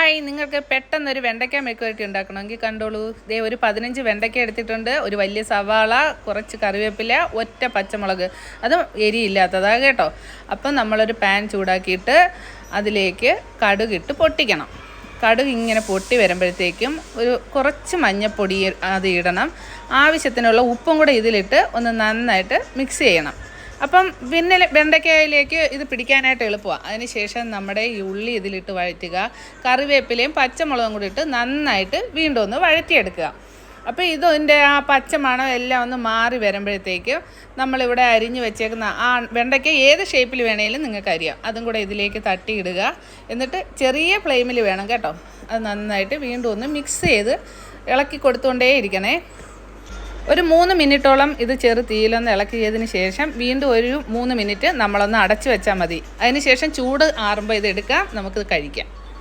Hi, നിങ്ങൾക്ക് പെട്ടെന്നൊരു വെണ്ടയ്ക്ക മെഴുക്കുവരട്ടി ഉണ്ടാക്കണമെങ്കിൽ കണ്ടോളൂ. ദേ ഒരു 15 വെണ്ടയ്ക്ക എടുത്തിട്ടുണ്ട്, ഒരു വലിയ സവാള, കുറച്ച് കറിവേപ്പില, ഒറ്റ പച്ചമുളക്, അതും എരിയില്ലാത്തതാണ് കേട്ടോ. അപ്പം നമ്മളൊരു പാൻ ചൂടാക്കിയിട്ട് അതിലേക്ക് കടുകിട്ട് പൊട്ടിക്കണം. കടുക് ഇങ്ങനെ പൊട്ടി വരുമ്പോഴത്തേക്കും ഒരു കുറച്ച് മഞ്ഞൾപ്പൊടി അത് ഇടണം. ആവശ്യത്തിനുള്ള ഉപ്പും കൂടെ ഇതിലിട്ട് ഒന്ന് നന്നായിട്ട് മിക്സ് ചെയ്യണം. അപ്പം പിന്നെ വെണ്ടയ്ക്കയിലേക്ക് ഇത് പിടിക്കാനായിട്ട് എളുപ്പമാണ്. അതിന് ശേഷം നമ്മുടെ ഈ ഉള്ളി ഇതിലിട്ട് വഴറ്റുക, കറിവേപ്പിലയും പച്ചമുളകും കൂടി ഇട്ട് നന്നായിട്ട് വീണ്ടും ഒന്ന് വഴറ്റിയെടുക്കുക. അപ്പോൾ ഇതിൻ്റെ ആ പച്ചമണം എല്ലാം ഒന്ന് മാറി വരുമ്പോഴത്തേക്കും നമ്മളിവിടെ അരിഞ്ഞ് വെച്ചേക്കുന്ന ആ വെണ്ടയ്ക്ക ഏത് ഷേപ്പിൽ വേണമെങ്കിലും നിങ്ങൾക്ക് അരിയാം. അതും കൂടെ ഇതിലേക്ക് തട്ടിയിടുക. എന്നിട്ട് ചെറിയ ഫ്ലെയിമിൽ വേണം കേട്ടോ. അത് നന്നായിട്ട് വീണ്ടും ഒന്ന് മിക്സ് ചെയ്ത് ഇളക്കി കൊടുത്തുകൊണ്ടേ ഇരിക്കണേ. ഒരു 3 മിനിറ്റോളം ഇത് ചെറു തീയിലൊന്ന് ഇളക്കിയതിന് ശേഷം വീണ്ടും ഒരു 3 മിനിറ്റ് നമ്മളൊന്ന് അടച്ചു വെച്ചാൽ മതി. അതിന് ശേഷം ചൂട് ആറുമ്പോൾ ഇത് എടുക്കാം, നമുക്കിത് കഴിക്കാം.